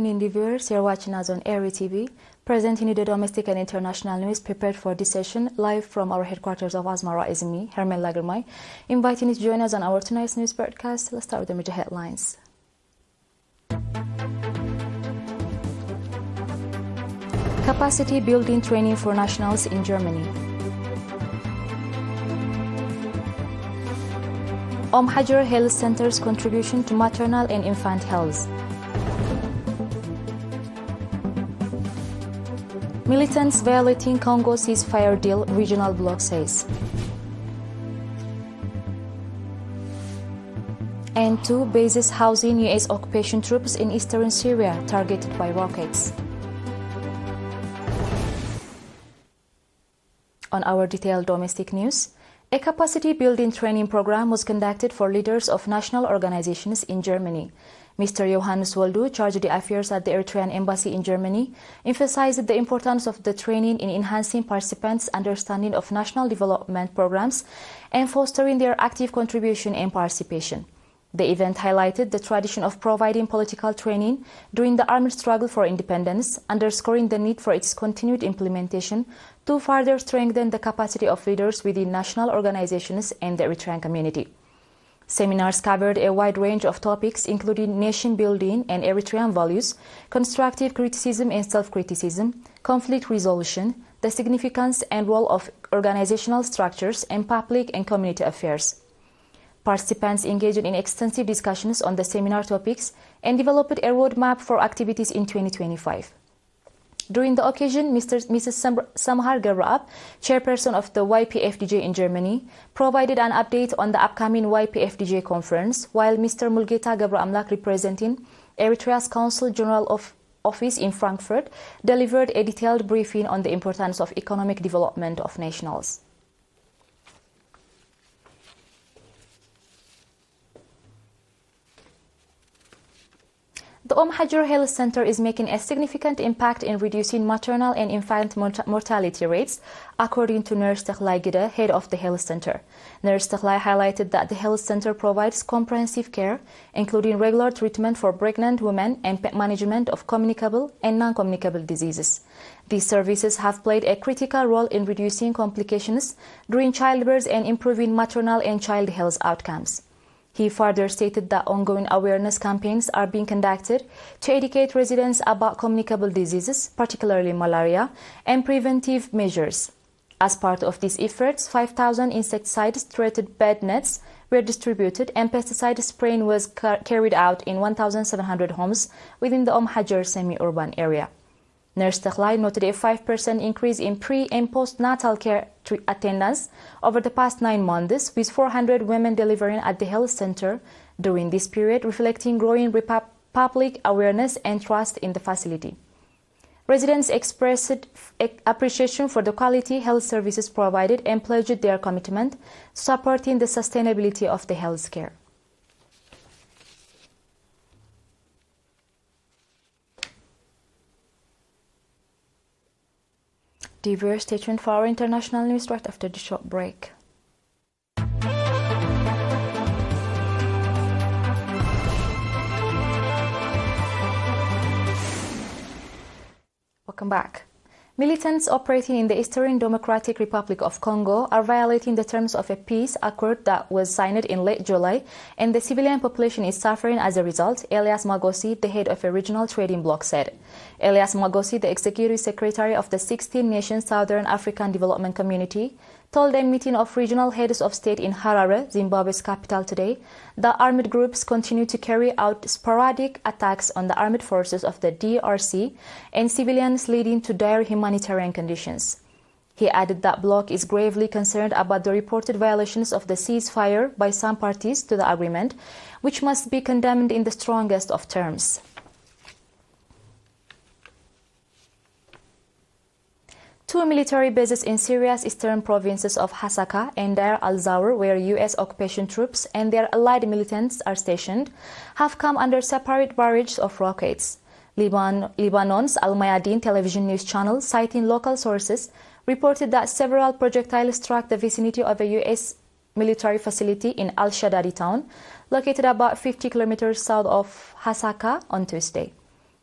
evening, viewers. You're watching us on ERi-TV, presenting you the domestic and international news prepared for this session. Live from our headquarters of Asmara is me, Hermel Lagermai, inviting you to join us on our tonight's news broadcast. Let's start with the major headlines. Capacity building training for nationals in Germany. Hajar Health Center's contribution to maternal and infant health. Militants violating Congo ceasefire deal, regional bloc says. And 2 bases housing U.S. occupation troops in eastern Syria targeted by rockets. On our detailed domestic news, a capacity building training program was conducted for leaders of national organizations in Germany. Mr. Johannes Waldu, charged the affairs at the Eritrean embassy in Germany, emphasized the importance of the training in enhancing participants' understanding of national development programs and fostering their active contribution and participation. The event highlighted the tradition of providing political training during the armed struggle for independence, underscoring the need for its continued implementation to further strengthen the capacity of leaders within national organizations and the Eritrean community. Seminars covered a wide range of topics, including nation building and Eritrean values, constructive criticism and self-criticism, conflict resolution, the significance and role of organizational structures, and public and community affairs. Participants engaged in extensive discussions on the seminar topics and developed a roadmap for activities in 2025. During the occasion, Mrs. Samhar Gabrab, chairperson of the YPFDJ in Germany, provided an update on the upcoming YPFDJ conference, while Mr. Mulgeta Gabra-Amlak, representing Eritrea's Consul General of Office in Frankfurt, delivered a detailed briefing on the importance of economic development of nationals. The Hajar Health Center is making a significant impact in reducing maternal and infant mortality rates, according to Nurse Teklay Gide, head of the health center. Nurse Teklay highlighted that the health center provides comprehensive care, including regular treatment for pregnant women and management of communicable and non-communicable diseases. These services have played a critical role in reducing complications during childbirth and improving maternal and child health outcomes. He further stated that ongoing awareness campaigns are being conducted to educate residents about communicable diseases, particularly malaria, and preventive measures. As part of these efforts, 5,000 insecticide-treated bed nets were distributed and pesticide spraying was carried out in 1,700 homes within the Hajar semi-urban area. Nurse Teklay noted a 5% increase in pre- and postnatal care attendance over the past 9 months, with 400 women delivering at the health center during this period, reflecting growing public awareness and trust in the facility. Residents expressed appreciation for the quality health services provided and pledged their commitment to supporting the sustainability of the health care. Viewers, stay tuned for our international news right after the short break. Welcome back. Militants operating in the Eastern Democratic Republic of Congo are violating the terms of a peace accord that was signed in late July, and the civilian population is suffering as a result, Elias Magosi, the head of a regional trading bloc, said. Elias Magosi, the executive secretary of the 16-nation Southern African Development Community, told a meeting of regional heads of state in Harare, Zimbabwe's capital, today that armed groups continue to carry out sporadic attacks on the armed forces of the DRC and civilians, leading to dire humanitarian conditions. He added that bloc is gravely concerned about the reported violations of the ceasefire by some parties to the agreement, which must be condemned in the strongest of terms. Two military bases in Syria's eastern provinces of Hasaka and Deir al-Zawr, where U.S. occupation troops and their allied militants are stationed, have come under separate barrages of rockets. Lebanon's Al-Mayadeen television news channel, citing local sources, reported that several projectiles struck the vicinity of a U.S. military facility in Al-Shadadi town, located about 50 kilometers south of Hasaka, on Tuesday.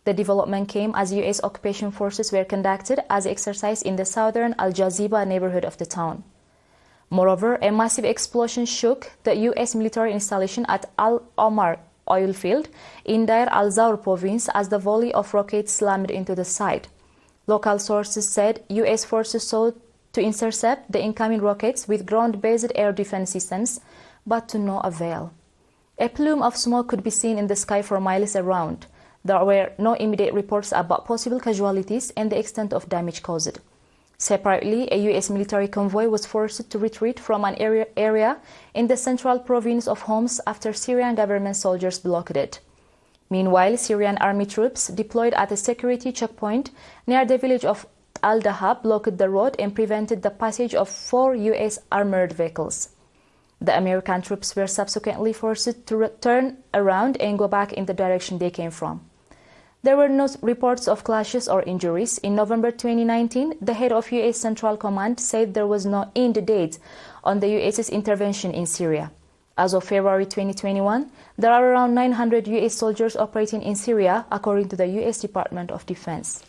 The development came as U.S. occupation forces were conducted as exercise in the southern Al Jaziba neighborhood of the town. Moreover, a massive explosion shook the U.S. military installation at Al Omar oil field in Deir al-Zawr province as the volley of rockets slammed into the site. Local sources said U.S. forces sought to intercept the incoming rockets with ground-based air defense systems, but to no avail. A plume of smoke could be seen in the sky for miles around. There were no immediate reports about possible casualties and the extent of damage caused. Separately, a U.S. military convoy was forced to retreat from an area in the central province of Homs after Syrian government soldiers blocked it. Meanwhile, Syrian army troops deployed at a security checkpoint near the village of Al-Dahab blocked the road and prevented the passage of 4 U.S. armored vehicles. The American troops were subsequently forced to turn around and go back in the direction they came from. There were no reports of clashes or injuries. In November 2019, the head of U.S. Central Command said there was no end date on the U.S.'s intervention in Syria. As of February 2021, there are around 900 U.S. soldiers operating in Syria, according to the U.S. Department of Defense.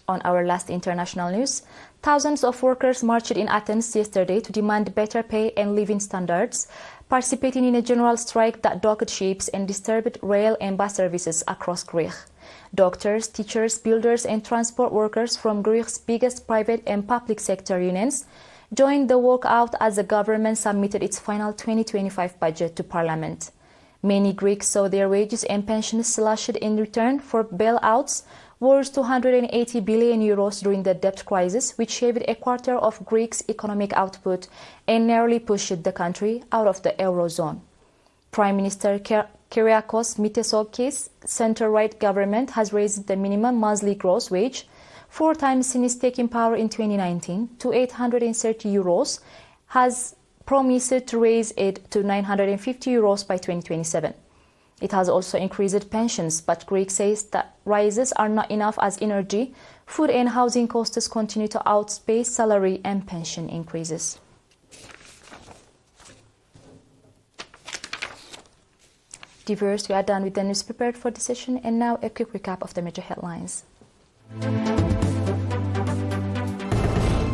On our last international news, thousands of workers marched in Athens yesterday to demand better pay and living standards, participating in a general strike that docked ships and disturbed rail and bus services across Greece. Doctors, teachers, builders, and transport workers from Greece's biggest private and public sector unions joined the walkout as the government submitted its final 2025 budget to Parliament. Many Greeks saw their wages and pensions slashed in return for bailouts worth 280 billion euros during the debt crisis, which shaved a quarter of Greece's economic output and nearly pushed the country out of the Eurozone. Prime Minister Kyriakos Mitsotakis' center-right government has raised the minimum monthly gross wage 4 times since taking power in 2019 to 830 euros, has promised to raise it to 950 euros by 2027. It has also increased pensions, but Greece says that rises are not enough as energy, food and housing costs continue to outpace salary and pension increases. Viewers, we are done with the news prepared for this session, and now a quick recap of the major headlines.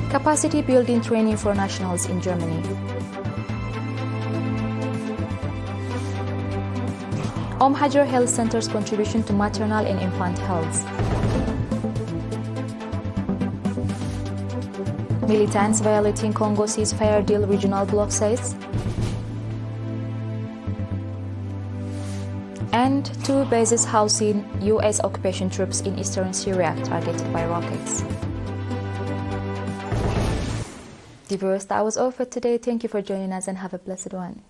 Capacity building training for nationals in Germany. Hajar Health Center's contribution to maternal and infant health. Militants violating Congo ceasefire deal, regional bloc says. And 2 bases housing U.S. occupation troops in eastern Syria targeted by rockets. Viewers, that was all for today. Thank you for joining us and have a blessed one.